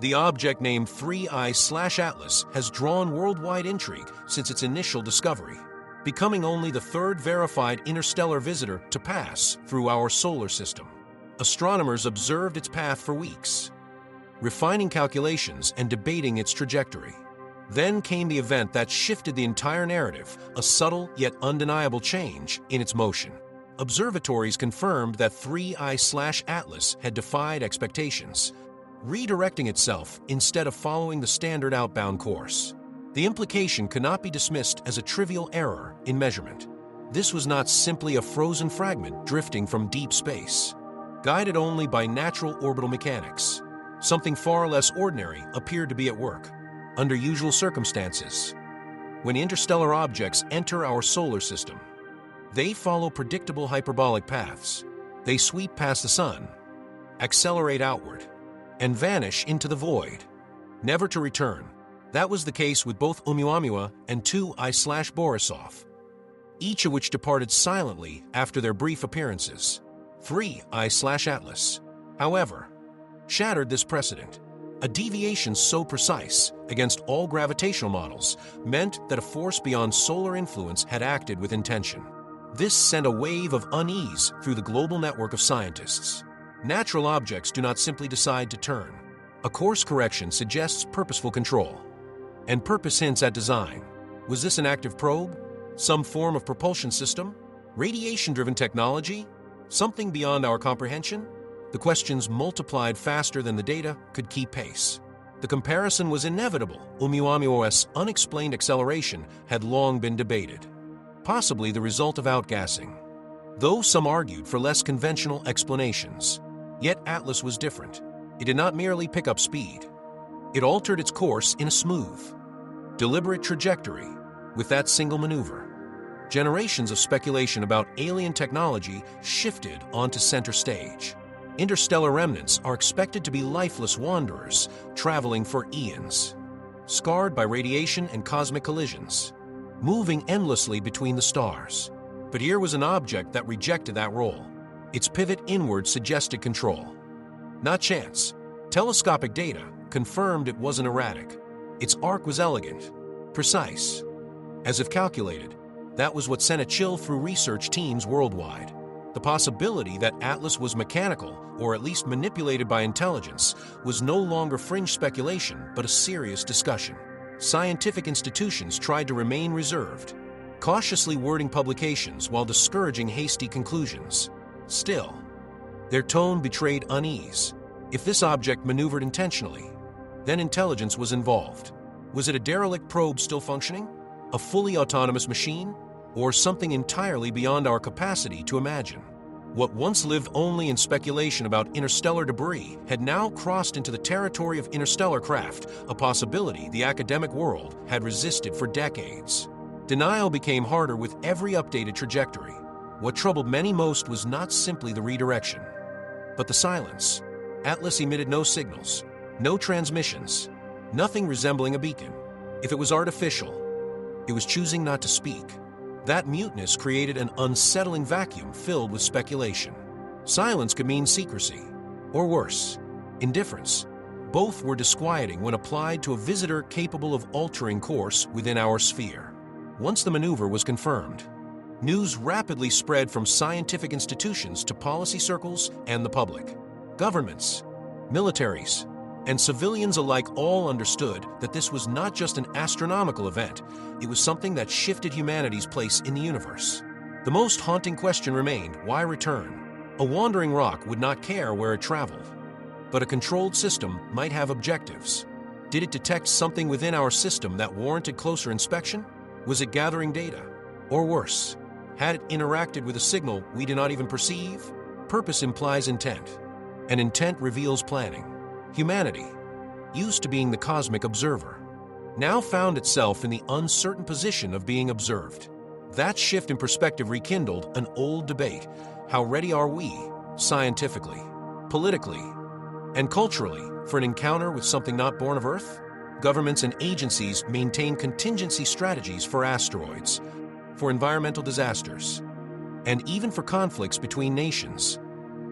The object named 3I/Atlas has drawn worldwide intrigue since its initial discovery, becoming only the third verified interstellar visitor to pass through our solar system. Astronomers observed its path for weeks, refining calculations and debating its trajectory. Then came the event that shifted the entire narrative, a subtle yet undeniable change in its motion. Observatories confirmed that 3I/Atlas had defied expectations, redirecting itself instead of following the standard outbound course. The implication could not be dismissed as a trivial error in measurement. This was not simply a frozen fragment drifting from deep space. Guided only by natural orbital mechanics, something far less ordinary appeared to be at work. Under usual circumstances, when interstellar objects enter our solar system, they follow predictable hyperbolic paths. They sweep past the sun, accelerate outward, and vanish into the void, never to return. That was the case with both Oumuamua and 2I/Borisov, each of which departed silently after their brief appearances. 3I/Atlas, however, shattered this precedent. A deviation so precise against all gravitational models meant that a force beyond solar influence had acted with intention. This sent a wave of unease through the global network of scientists. Natural objects do not simply decide to turn. A course correction suggests purposeful control, and purpose hints at design. Was this an active probe? Some form of propulsion system? Radiation-driven technology? Something beyond our comprehension? The questions multiplied faster than the data could keep pace. The comparison was inevitable. Oumuamua's unexplained acceleration had long been debated, possibly the result of outgassing, though some argued for less conventional explanations. Yet Atlas was different. It did not merely pick up speed. It altered its course in a smooth, deliberate trajectory with that single maneuver. Generations of speculation about alien technology shifted onto center stage. Interstellar remnants are expected to be lifeless wanderers, traveling for eons, scarred by radiation and cosmic collisions, moving endlessly between the stars. But here was an object that rejected that role. Its pivot inward suggested control, not chance. Telescopic data confirmed it wasn't erratic. Its arc was elegant, precise, as if calculated. That was what sent a chill through research teams worldwide. The possibility that Atlas was mechanical, or at least manipulated by intelligence, was no longer fringe speculation, but a serious discussion. Scientific institutions tried to remain reserved, cautiously wording publications while discouraging hasty conclusions. Still, their tone betrayed unease. If this object maneuvered intentionally, then intelligence was involved. Was it a derelict probe still functioning? A fully autonomous machine? Or something entirely beyond our capacity to imagine? What once lived only in speculation about interstellar debris had now crossed into the territory of interstellar craft, a possibility the academic world had resisted for decades. Denial became harder with every updated trajectory. What troubled many most was not simply the redirection, but the silence. Atlas emitted no signals, no transmissions, nothing resembling a beacon. If it was artificial, it was choosing not to speak. That muteness created an unsettling vacuum filled with speculation. Silence could mean secrecy, or worse, indifference. Both were disquieting when applied to a visitor capable of altering course within our sphere. Once the maneuver was confirmed, news rapidly spread from scientific institutions to policy circles and the public. Governments, militaries, and civilians alike all understood that this was not just an astronomical event, it was something that shifted humanity's place in the universe. The most haunting question remained, why return? A wandering rock would not care where it traveled, but a controlled system might have objectives. Did it detect something within our system that warranted closer inspection? Was it gathering data? Or worse, had it interacted with a signal we did not even perceive? Purpose implies intent, and intent reveals planning. Humanity, used to being the cosmic observer, now found itself in the uncertain position of being observed. That shift in perspective rekindled an old debate. How ready are we, scientifically, politically, and culturally, for an encounter with something not born of Earth? Governments and agencies maintain contingency strategies for asteroids, for environmental disasters, and even for conflicts between nations.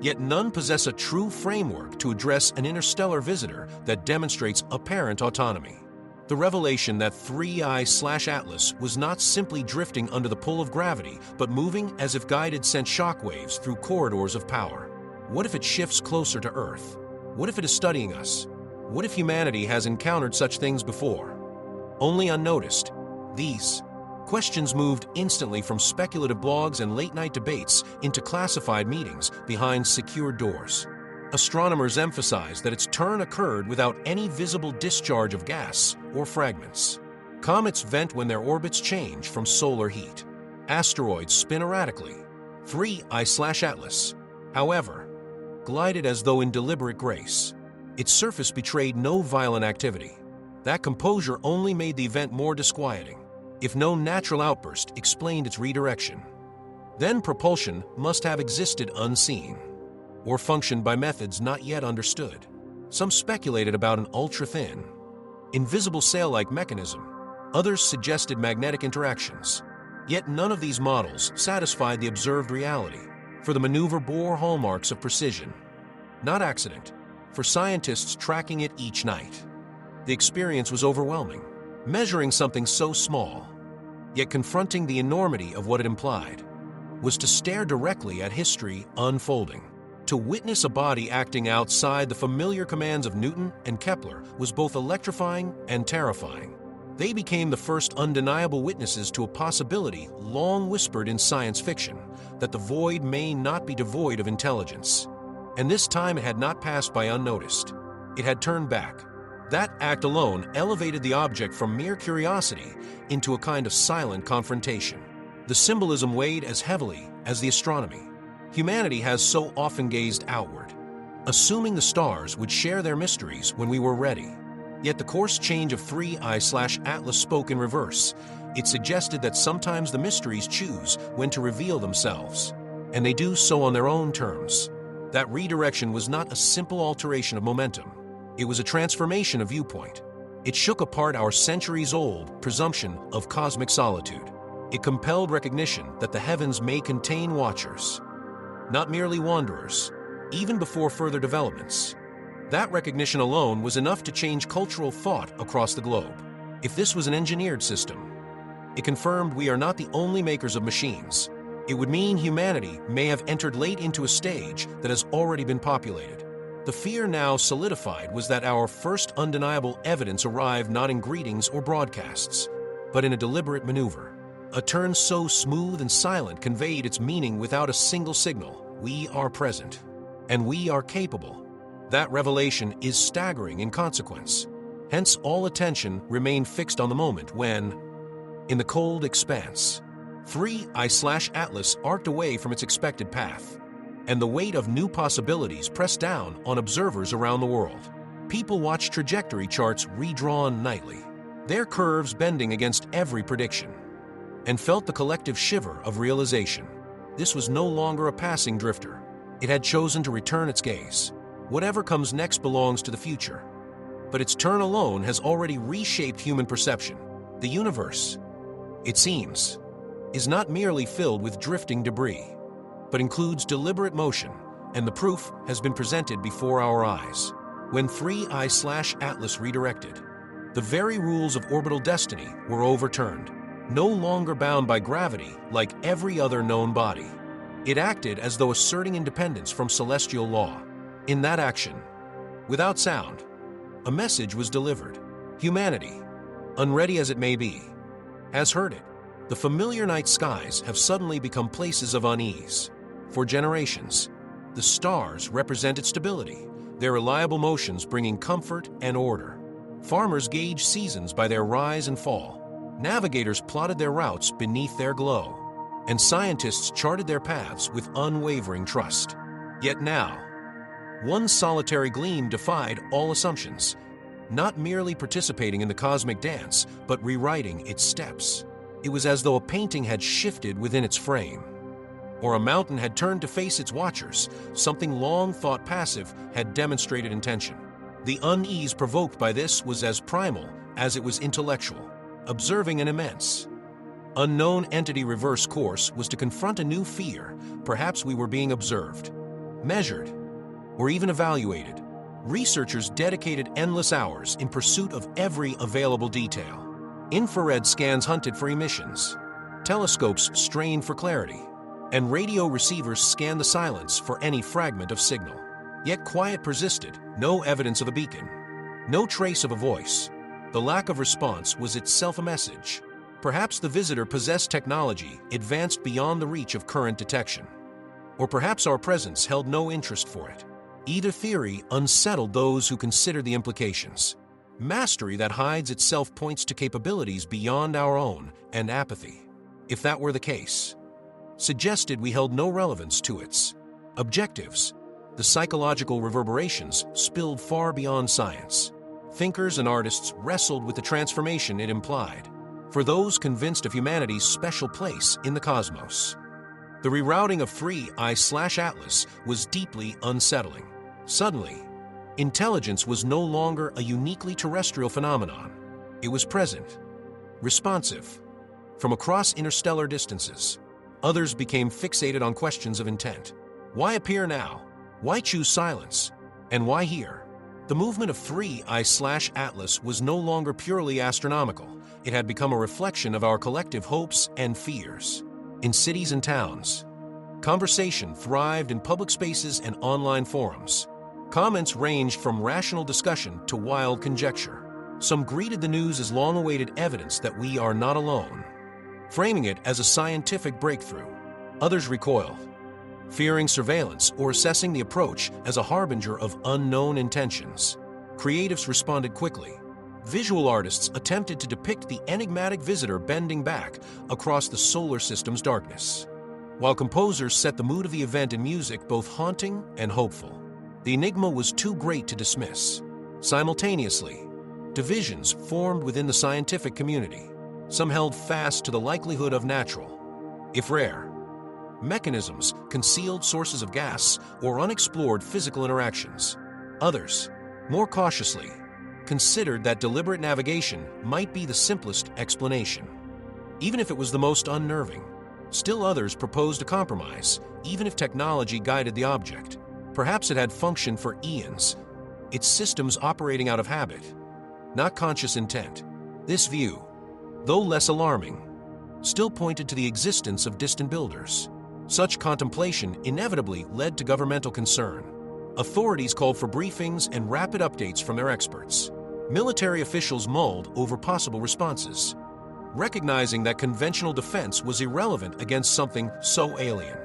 Yet none possess a true framework to address an interstellar visitor that demonstrates apparent autonomy. The revelation that 3I/Atlas was not simply drifting under the pull of gravity, but moving as if guided sent shockwaves through corridors of power. What if it shifts closer to Earth? What if it is studying us? What if humanity has encountered such things before, only unnoticed? These questions moved instantly from speculative blogs and late-night debates into classified meetings behind secured doors. Astronomers emphasize that its turn occurred without any visible discharge of gas or fragments. Comets vent when their orbits change from solar heat. Asteroids spin erratically. 3I/Atlas, however, glided as though in deliberate grace. Its surface betrayed no violent activity. That composure only made the event more disquieting, if no natural outburst explained its redirection. Then propulsion must have existed unseen, or functioned by methods not yet understood. Some speculated about an ultra-thin, invisible sail-like mechanism. Others suggested magnetic interactions. Yet none of these models satisfied the observed reality, for the maneuver bore hallmarks of precision, not accident, for scientists tracking it each night. The experience was overwhelming. Measuring something so small, yet confronting the enormity of what it implied, was to stare directly at history unfolding. To witness a body acting outside the familiar commands of Newton and Kepler was both electrifying and terrifying. They became the first undeniable witnesses to a possibility long whispered in science fiction, that the void may not be devoid of intelligence. And this time it had not passed by unnoticed. It had turned back. That act alone elevated the object from mere curiosity into a kind of silent confrontation. The symbolism weighed as heavily as the astronomy. Humanity has so often gazed outward, assuming the stars would share their mysteries when we were ready. Yet the course change of 3I/Atlas spoke in reverse. It suggested that sometimes the mysteries choose when to reveal themselves, and they do so on their own terms. That redirection was not a simple alteration of momentum. It was a transformation of viewpoint. It shook apart our centuries-old presumption of cosmic solitude. It compelled recognition that the heavens may contain watchers, not merely wanderers, even before further developments. That recognition alone was enough to change cultural thought across the globe. If this was an engineered system, it confirmed we are not the only makers of machines. It would mean humanity may have entered late into a stage that has already been populated. The fear now solidified was that our first undeniable evidence arrived not in greetings or broadcasts, but in a deliberate maneuver. A turn so smooth and silent conveyed its meaning without a single signal. We are present, and we are capable. That revelation is staggering in consequence. Hence, all attention remained fixed on the moment when, in the cold expanse, 3I/Atlas arced away from its expected path, and the weight of new possibilities pressed down on observers around the world. People watched trajectory charts redrawn nightly, their curves bending against every prediction, and felt the collective shiver of realization. This was no longer a passing drifter. It had chosen to return its gaze. Whatever comes next belongs to the future, but its turn alone has already reshaped human perception. The universe, it seems, is not merely filled with drifting debris, but includes deliberate motion, and the proof has been presented before our eyes. When 3I/Atlas redirected, the very rules of orbital destiny were overturned. No longer bound by gravity like every other known body, it acted as though asserting independence from celestial law. In that action, without sound, a message was delivered. Humanity, unready as it may be, has heard it. The familiar night skies have suddenly become places of unease. For generations, the stars represented stability, their reliable motions bringing comfort and order. Farmers gauged seasons by their rise and fall. Navigators plotted their routes beneath their glow, and scientists charted their paths with unwavering trust. Yet now, one solitary gleam defied all assumptions, not merely participating in the cosmic dance, but rewriting its steps. It was as though a painting had shifted within its frame, or a mountain had turned to face its watchers. Something long thought passive had demonstrated intention. The unease provoked by this was as primal as it was intellectual. Observing an immense, unknown entity reverse course was to confront a new fear. Perhaps we were being observed. measured, or even evaluated. Researchers dedicated endless hours in pursuit of every available detail. Infrared scans hunted for emissions, telescopes strained for clarity, and radio receivers scanned the silence for any fragment of signal. Yet quiet persisted, no evidence of a beacon, no trace of a voice. The lack of response was itself a message. Perhaps the visitor possessed technology advanced beyond the reach of current detection. Or perhaps our presence held no interest for it. Either theory unsettled those who considered the implications. Mastery that hides itself points to capabilities beyond our own, and apathy, if that were the case, suggested we held no relevance to its objectives. The psychological reverberations spilled far beyond science. Thinkers and artists wrestled with the transformation it implied, for those convinced of humanity's special place in the cosmos. The rerouting of 3I/Atlas was deeply unsettling. Suddenly, intelligence was no longer a uniquely terrestrial phenomenon. It was present, responsive, from across interstellar distances. Others became fixated on questions of intent. Why appear now? Why choose silence? And why here? The movement of 3I/Atlas was no longer purely astronomical. It had become a reflection of our collective hopes and fears. In cities and towns, conversation thrived in public spaces and online forums. Comments ranged from rational discussion to wild conjecture. Some greeted the news as long-awaited evidence that we are not alone, framing it as a scientific breakthrough. Others recoiled, fearing surveillance or assessing the approach as a harbinger of unknown intentions. Creatives responded quickly. Visual artists attempted to depict the enigmatic visitor bending back across the solar system's darkness, while composers set the mood of the event in music both haunting and hopeful. The enigma was too great to dismiss. Simultaneously, divisions formed within the scientific community. Some held fast to the likelihood of natural, if rare, mechanisms, concealed sources of gas, or unexplored physical interactions. Others, more cautiously, considered that deliberate navigation might be the simplest explanation, even if it was the most unnerving. Still others proposed a compromise, even if technology guided the object. Perhaps it had functioned for eons, its systems operating out of habit, not conscious intent. This view, though less alarming, still pointed to the existence of distant builders. Such contemplation inevitably led to governmental concern. Authorities called for briefings and rapid updates from their experts. Military officials mulled over possible responses, recognizing that conventional defense was irrelevant against something so alien.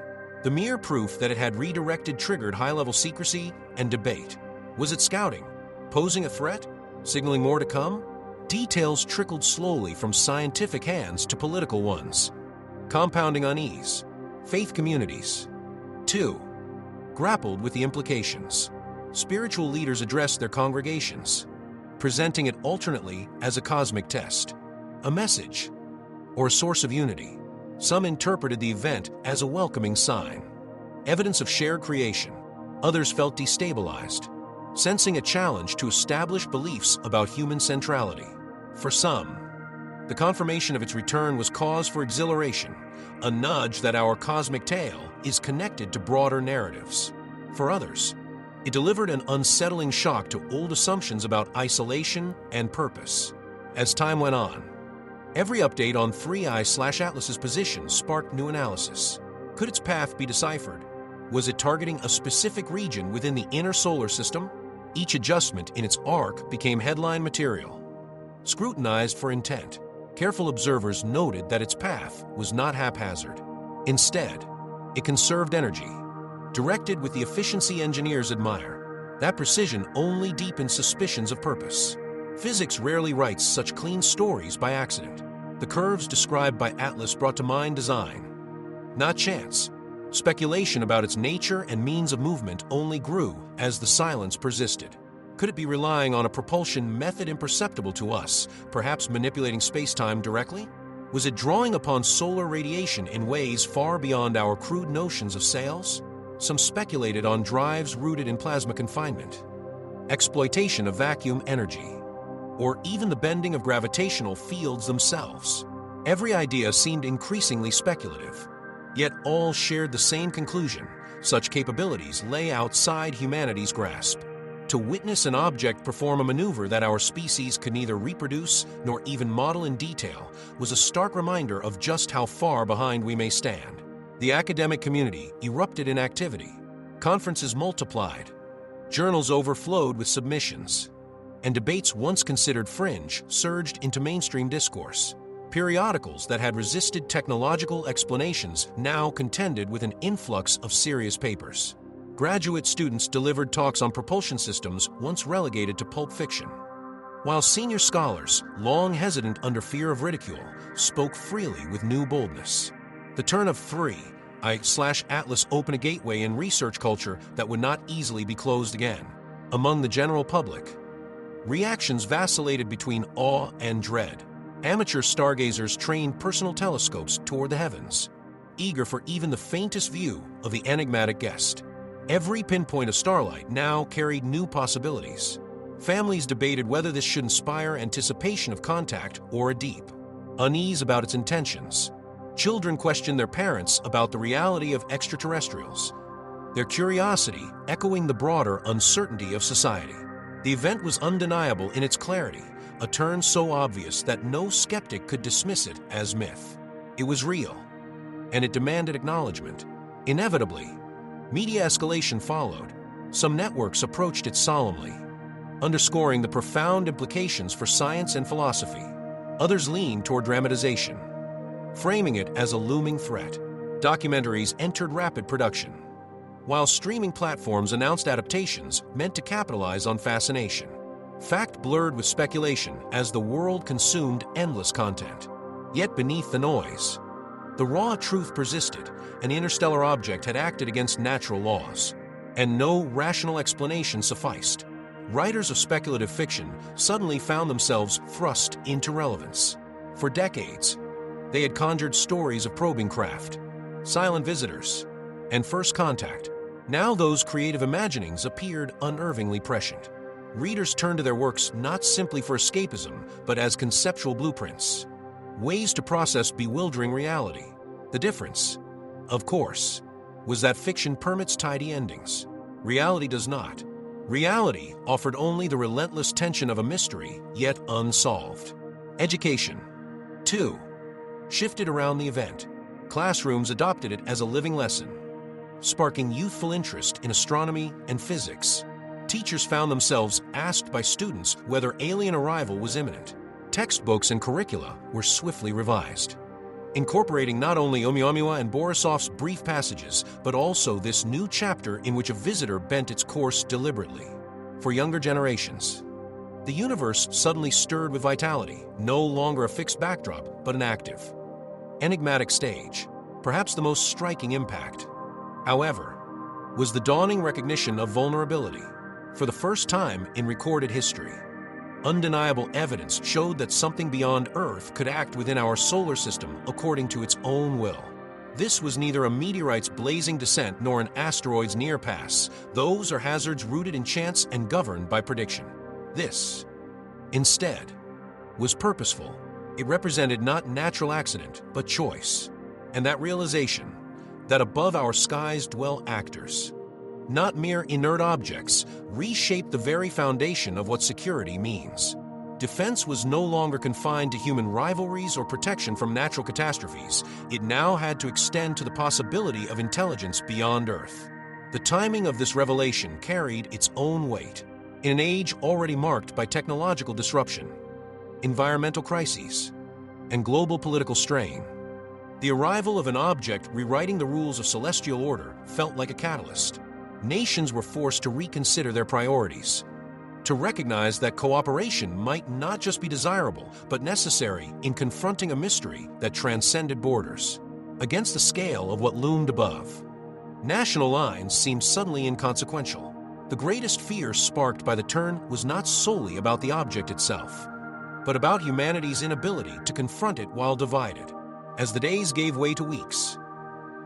The mere proof that it had redirected triggered high-level secrecy and debate. Was it scouting? Posing a threat? Signaling more to come? Details trickled slowly from scientific hands to political ones, compounding unease. Faith communities, too, grappled with the implications. Spiritual leaders addressed their congregations, presenting it alternately as a cosmic test, a message, or a source of unity. Some interpreted the event as a welcoming sign, evidence of shared creation. Others felt destabilized, sensing a challenge to established beliefs about human centrality. For some, the confirmation of its return was cause for exhilaration, a nudge that our cosmic tale is connected to broader narratives. For others, it delivered an unsettling shock to old assumptions about isolation and purpose. As time went on, every update on 3I/Atlas's position sparked new analysis. Could its path be deciphered? Was it targeting a specific region within the inner solar system? Each adjustment in its arc became headline material, scrutinized for intent. Careful observers noted that its path was not haphazard. Instead, it conserved energy, directed with the efficiency engineers admire. That precision only deepened suspicions of purpose. Physics rarely writes such clean stories by accident. The curves described by Atlas brought to mind design, not chance. Speculation about its nature and means of movement only grew as the silence persisted. Could it be relying on a propulsion method imperceptible to us, perhaps manipulating space-time directly? Was it drawing upon solar radiation in ways far beyond our crude notions of sails? Some speculated on drives rooted in plasma confinement, exploitation of vacuum energy, or even the bending of gravitational fields themselves. Every idea seemed increasingly speculative, yet all shared the same conclusion: such capabilities lay outside humanity's grasp. To witness an object perform a maneuver that our species could neither reproduce nor even model in detail was a stark reminder of just how far behind we may stand. The academic community erupted in activity. Conferences multiplied. Journals overflowed with submissions. And debates once considered fringe surged into mainstream discourse. Periodicals that had resisted technological explanations now contended with an influx of serious papers. Graduate students delivered talks on propulsion systems once relegated to pulp fiction, while senior scholars, long hesitant under fear of ridicule, spoke freely with new boldness. The turn of 3I/Atlas opened a gateway in research culture that would not easily be closed again. Among the general public, reactions vacillated between awe and dread. Amateur stargazers trained personal telescopes toward the heavens, eager for even the faintest view of the enigmatic guest. Every pinpoint of starlight now carried new possibilities. Families debated whether this should inspire anticipation of contact or a deep unease about its intentions. Children questioned their parents about the reality of extraterrestrials, their curiosity echoing the broader uncertainty of society. The event was undeniable in its clarity, a turn so obvious that no skeptic could dismiss it as myth. It was real, and it demanded acknowledgement. Inevitably, media escalation followed. Some networks approached it solemnly, underscoring the profound implications for science and philosophy. Others leaned toward dramatization, framing it as a looming threat. Documentaries entered rapid production, while streaming platforms announced adaptations meant to capitalize on fascination. Fact blurred with speculation as the world consumed endless content. Yet beneath the noise, the raw truth persisted. An interstellar object had acted against natural laws, and no rational explanation sufficed. Writers of speculative fiction suddenly found themselves thrust into relevance. For decades, they had conjured stories of probing craft, silent visitors, and first contact. Now those creative imaginings appeared unnervingly prescient. Readers turned to their works not simply for escapism, but as conceptual blueprints, ways to process bewildering reality. The difference, of course, was that fiction permits tidy endings. Reality does not. Reality offered only the relentless tension of a mystery, yet unsolved. Education, too, shifted around the event. Classrooms adopted it as a living lesson, sparking youthful interest in astronomy and physics. Teachers found themselves asked by students whether alien arrival was imminent. Textbooks and curricula were swiftly revised, incorporating not only Oumuamua and Borisov's brief passages, but also this new chapter in which a visitor bent its course deliberately. For younger generations, the universe suddenly stirred with vitality, no longer a fixed backdrop, but an active, enigmatic stage. Perhaps the most striking impact, however, was the dawning recognition of vulnerability. For the first time in recorded history, undeniable evidence showed that something beyond Earth could act within our solar system according to its own will. This was neither a meteorite's blazing descent nor an asteroid's near pass. Those are hazards rooted in chance and governed by prediction. This, instead, was purposeful. It represented not natural accident, but choice. And that realization, that above our skies dwell actors, not mere inert objects, reshaped the very foundation of what security means. Defense was no longer confined to human rivalries or protection from natural catastrophes. It now had to extend to the possibility of intelligence beyond Earth. The timing of this revelation carried its own weight. In an age already marked by technological disruption, environmental crises, and global political strain, the arrival of an object rewriting the rules of celestial order felt like a catalyst. Nations were forced to reconsider their priorities, to recognize that cooperation might not just be desirable, but necessary in confronting a mystery that transcended borders. Against the scale of what loomed above, national lines seemed suddenly inconsequential. The greatest fear sparked by the turn was not solely about the object itself, but about humanity's inability to confront it while divided. As the days gave way to weeks,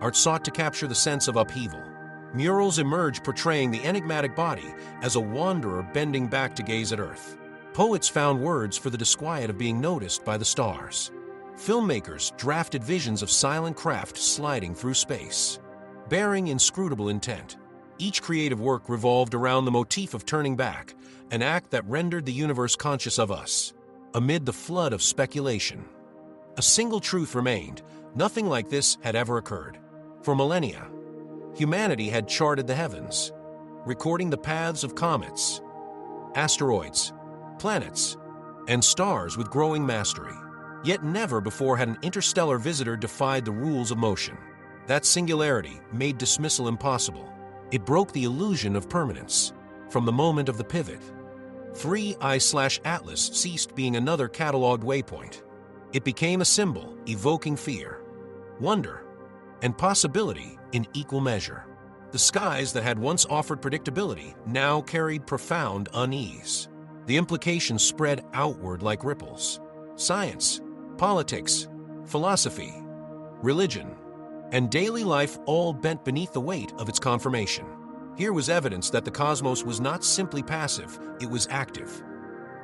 art sought to capture the sense of upheaval. Murals emerged portraying the enigmatic body as a wanderer bending back to gaze at Earth. Poets found words for the disquiet of being noticed by the stars. Filmmakers drafted visions of silent craft sliding through space. bearing inscrutable intent. Each creative work revolved around the motif of turning back, an act that rendered the universe conscious of us. Amid the flood of speculation, a single truth remained: nothing like this had ever occurred. For millennia, humanity had charted the heavens, recording the paths of comets, asteroids, planets, and stars with growing mastery. Yet never before had an interstellar visitor defied the rules of motion. That singularity made dismissal impossible. It broke the illusion of permanence. From the moment of the pivot, 3I/Atlas ceased being another catalogued waypoint. It became a symbol evoking fear, wonder, and possibility in equal measure. The skies that had once offered predictability now carried profound unease. The implications spread outward like ripples. Science, politics, philosophy, religion, and daily life all bent beneath the weight of its confirmation. Here was evidence that the cosmos was not simply passive, it was active.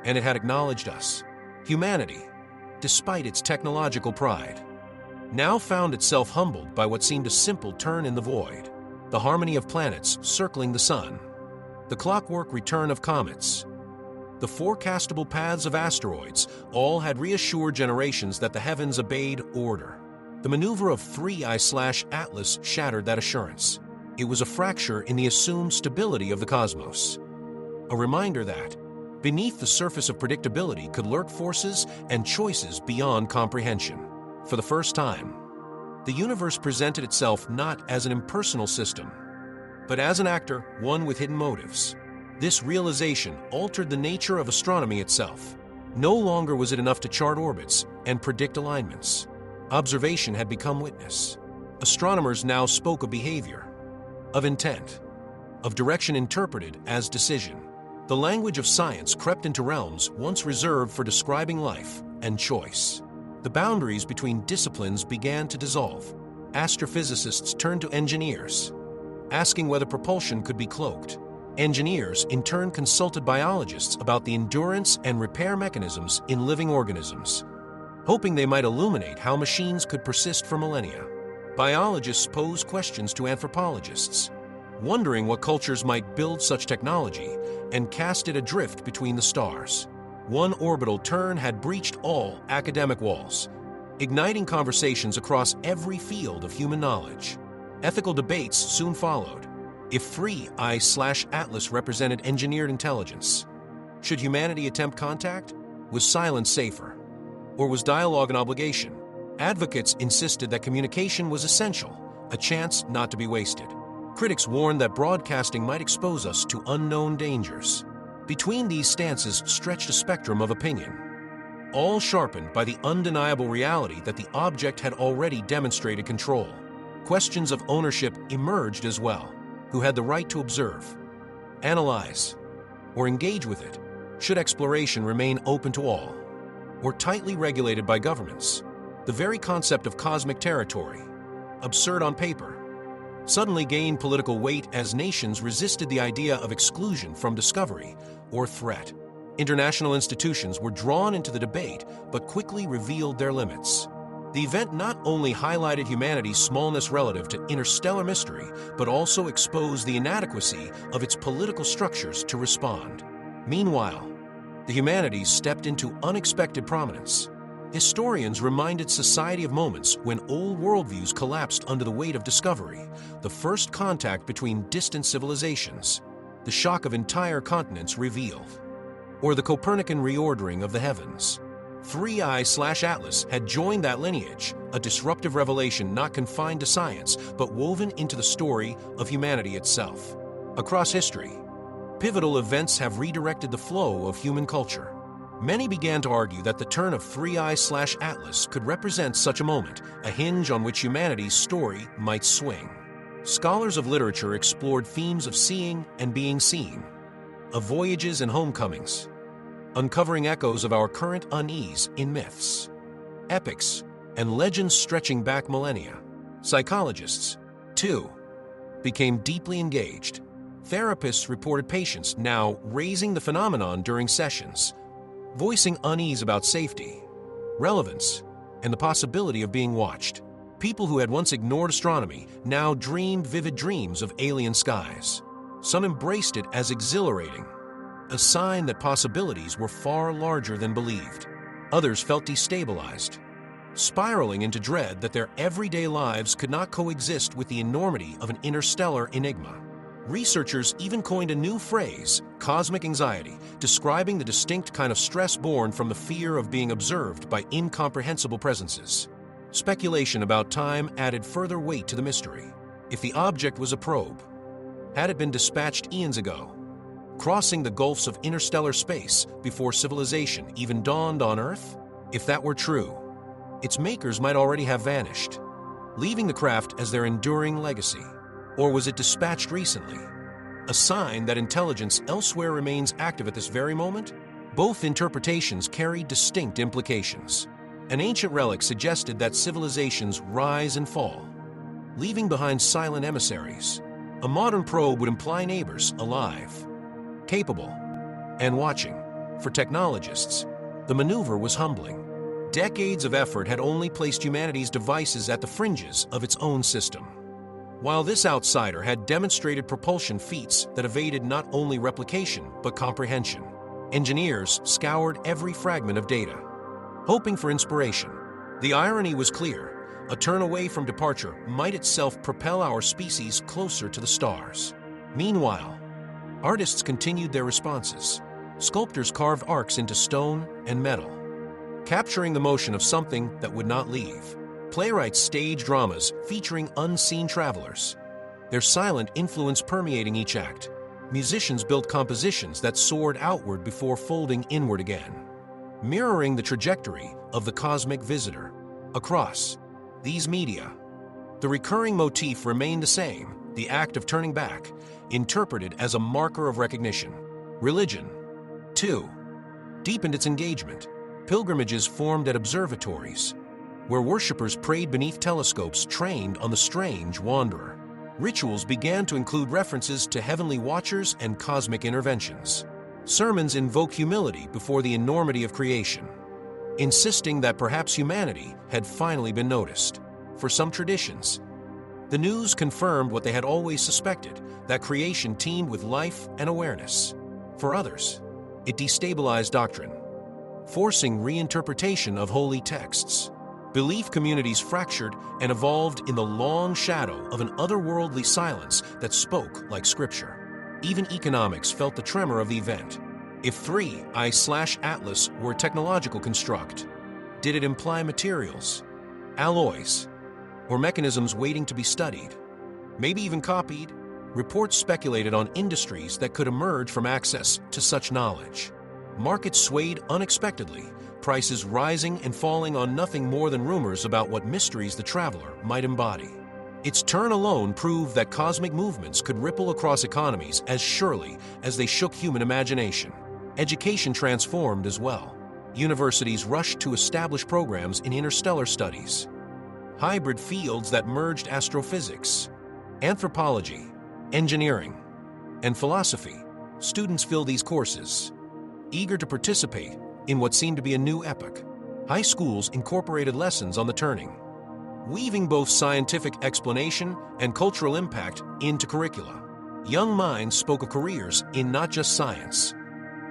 And it had acknowledged us. Humanity, despite its technological pride, now found itself humbled by what seemed a simple turn in the void. The harmony of planets circling the sun, the clockwork return of comets, the forecastable paths of asteroids, all had reassured generations that the heavens obeyed order. The maneuver of 3I/Atlas shattered that assurance. It was a fracture in the assumed stability of the cosmos. A reminder that, beneath the surface of predictability could lurk forces and choices beyond comprehension. For the first time, the universe presented itself not as an impersonal system, but as an actor, one with hidden motives. This realization altered the nature of astronomy itself. No longer was it enough to chart orbits and predict alignments. Observation had become witness. Astronomers now spoke of behavior, of intent, of direction interpreted as decision. The language of science crept into realms once reserved for describing life and choice. The boundaries between disciplines began to dissolve. Astrophysicists turned to engineers, asking whether propulsion could be cloaked. Engineers, in turn, consulted biologists about the endurance and repair mechanisms in living organisms, hoping they might illuminate how machines could persist for millennia. Biologists posed questions to anthropologists, wondering what cultures might build such technology and cast it adrift between the stars. One orbital turn had breached all academic walls, igniting conversations across every field of human knowledge. Ethical debates soon followed. If 3I/Atlas represented engineered intelligence, should humanity attempt contact? Was silence safer? Or was dialogue an obligation? Advocates insisted that communication was essential, a chance not to be wasted. Critics warned that broadcasting might expose us to unknown dangers. Between these stances stretched a spectrum of opinion, all sharpened by the undeniable reality that the object had already demonstrated control. Questions of ownership emerged as well. Who had the right to observe, analyze, or engage with it? Should exploration remain open to all, or tightly regulated by governments? The very concept of cosmic territory, absurd on paper, suddenly gained political weight as nations resisted the idea of exclusion from discovery or threat. International institutions were drawn into the debate, but quickly revealed their limits. The event not only highlighted humanity's smallness relative to interstellar mystery, but also exposed the inadequacy of its political structures to respond. Meanwhile, the humanities stepped into unexpected prominence. Historians reminded society of moments when old worldviews collapsed under the weight of discovery, the first contact between distant civilizations, the shock of entire continents revealed, or the Copernican reordering of the heavens. 3I/Atlas had joined that lineage, a disruptive revelation not confined to science, but woven into the story of humanity itself. Across history, pivotal events have redirected the flow of human culture. Many began to argue that the turn of 3I/Atlas could represent such a moment, a hinge on which humanity's story might swing. Scholars of literature explored themes of seeing and being seen, of voyages and homecomings, uncovering echoes of our current unease in myths, epics, and legends stretching back millennia. Psychologists, too, became deeply engaged. Therapists reported patients now raising the phenomenon during sessions, voicing unease about safety, relevance, and the possibility of being watched. People who had once ignored astronomy now dreamed vivid dreams of alien skies. Some embraced it as exhilarating, a sign that possibilities were far larger than believed. Others felt destabilized, spiraling into dread that their everyday lives could not coexist with the enormity of an interstellar enigma. Researchers even coined a new phrase, cosmic anxiety, describing the distinct kind of stress born from the fear of being observed by incomprehensible presences. Speculation about time added further weight to the mystery. If the object was a probe, had it been dispatched eons ago, crossing the gulfs of interstellar space before civilization even dawned on Earth? If that were true, its makers might already have vanished, leaving the craft as their enduring legacy. Or was it dispatched recently, a sign that intelligence elsewhere remains active at this very moment? Both interpretations carried distinct implications. An ancient relic suggested that civilizations rise and fall, leaving behind silent emissaries. A modern probe would imply neighbors alive, capable, and watching. For technologists, the maneuver was humbling. Decades of effort had only placed humanity's devices at the fringes of its own system, while this outsider had demonstrated propulsion feats that evaded not only replication but comprehension. Engineers scoured every fragment of data, hoping for inspiration. The irony was clear. A turn away from departure might itself propel our species closer to the stars. Meanwhile, artists continued their responses. Sculptors carved arcs into stone and metal, capturing the motion of something that would not leave. Playwrights staged dramas featuring unseen travelers, their silent influence permeating each act. Musicians built compositions that soared outward before folding inward again, mirroring the trajectory of the cosmic visitor. Across these media, the recurring motif remained the same, the act of turning back, interpreted as a marker of recognition. Religion, too, deepened its engagement. Pilgrimages formed at observatories, where worshippers prayed beneath telescopes trained on the strange wanderer. Rituals began to include references to heavenly watchers and cosmic interventions. Sermons invoke humility before the enormity of creation, insisting that perhaps humanity had finally been noticed. For some traditions, the news confirmed what they had always suspected, that creation teemed with life and awareness. For others, it destabilized doctrine, forcing reinterpretation of holy texts. Belief communities fractured and evolved in the long shadow of an otherworldly silence that spoke like scripture. Even economics felt the tremor of the event. If 3I/Atlas were a technological construct, did it imply materials, alloys, or mechanisms waiting to be studied, maybe even copied? Reports speculated on industries that could emerge from access to such knowledge. Markets swayed unexpectedly, prices rising and falling on nothing more than rumors about what mysteries the traveler might embody. Its turn alone proved that cosmic movements could ripple across economies as surely as they shook human imagination. Education transformed as well. Universities rushed to establish programs in interstellar studies, hybrid fields that merged astrophysics, anthropology, engineering, and philosophy. Students filled these courses, eager to participate in what seemed to be a new epoch. High schools incorporated lessons on the turning, weaving both scientific explanation and cultural impact into curricula. Young minds spoke of careers in not just science,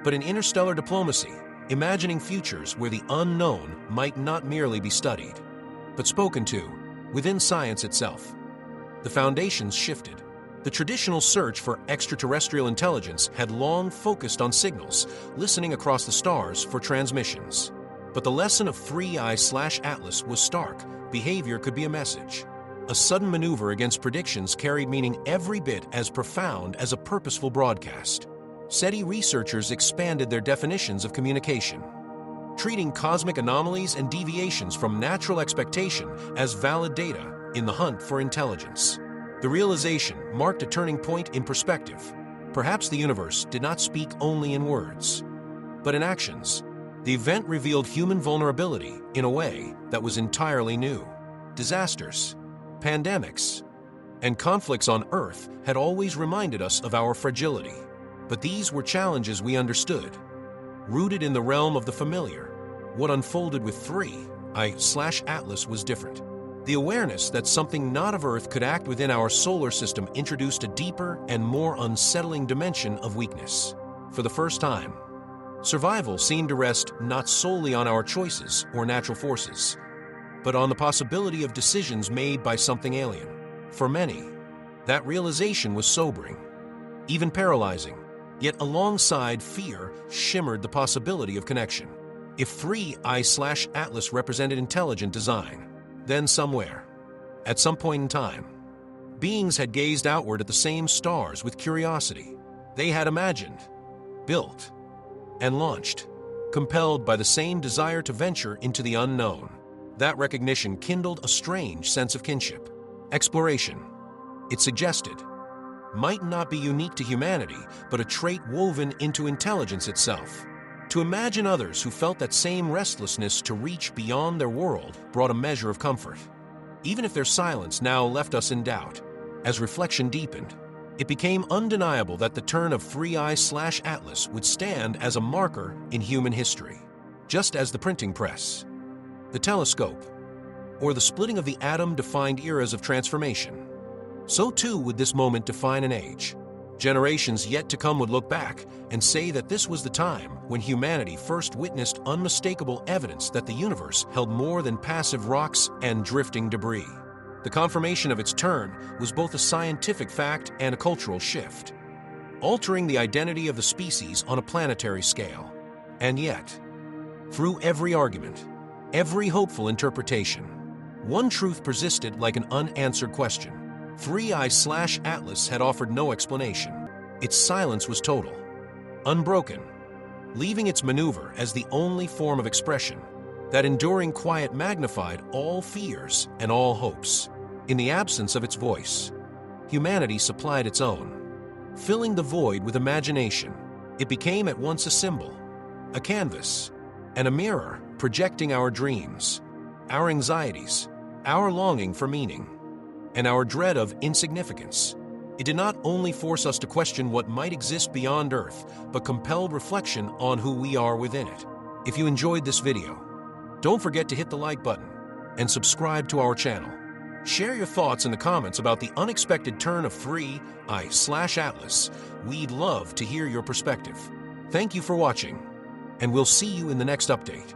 but in interstellar diplomacy, imagining futures where the unknown might not merely be studied, but spoken to within science itself. The foundations shifted. The traditional search for extraterrestrial intelligence had long focused on signals, listening across the stars for transmissions. But the lesson of 3I/Atlas was stark. Behavior could be a message. A sudden maneuver against predictions carried meaning every bit as profound as a purposeful broadcast. SETI researchers expanded their definitions of communication, treating cosmic anomalies and deviations from natural expectation as valid data in the hunt for intelligence. The realization marked a turning point in perspective. Perhaps the universe did not speak only in words, but in actions. The event revealed human vulnerability in a way that was entirely new. Disasters, pandemics, and conflicts on Earth had always reminded us of our fragility. But these were challenges we understood, rooted in the realm of the familiar. What unfolded with 3I/Atlas was different. The awareness that something not of Earth could act within our solar system introduced a deeper and more unsettling dimension of weakness. For the first time, survival seemed to rest not solely on our choices or natural forces, but on the possibility of decisions made by something alien. For many, that realization was sobering, even paralyzing. Yet alongside fear shimmered the possibility of connection. If 3I/Atlas represented intelligent design, then somewhere, at some point in time, beings had gazed outward at the same stars with curiosity. They had imagined, built, and launched, compelled by the same desire to venture into the unknown. That recognition kindled a strange sense of kinship. Exploration, it suggested, might not be unique to humanity, but a trait woven into intelligence itself. To imagine others who felt that same restlessness to reach beyond their world brought a measure of comfort. Even if their silence now left us in doubt, as reflection deepened, it became undeniable that the turn of 3I/Atlas would stand as a marker in human history. Just as the printing press, the telescope, or the splitting of the atom defined eras of transformation, so too would this moment define an age. Generations yet to come would look back and say that this was the time when humanity first witnessed unmistakable evidence that the universe held more than passive rocks and drifting debris. The confirmation of its turn was both a scientific fact and a cultural shift, altering the identity of the species on a planetary scale. And yet, through every argument, every hopeful interpretation, one truth persisted like an unanswered question. 3I/Atlas had offered no explanation. Its silence was total, unbroken, leaving its maneuver as the only form of expression. That enduring quiet magnified all fears and all hopes. In the absence of its voice, humanity supplied its own, filling the void with imagination. It became at once a symbol, a canvas, and a mirror projecting our dreams, our anxieties, our longing for meaning, and our dread of insignificance. It did not only force us to question what might exist beyond Earth, but compelled reflection on who we are within it. If you enjoyed this video, don't forget to hit the like button and subscribe to our channel. Share your thoughts in the comments about the unexpected turn of 3I/Atlas. We'd love to hear your perspective. Thank you for watching, and we'll see you in the next update.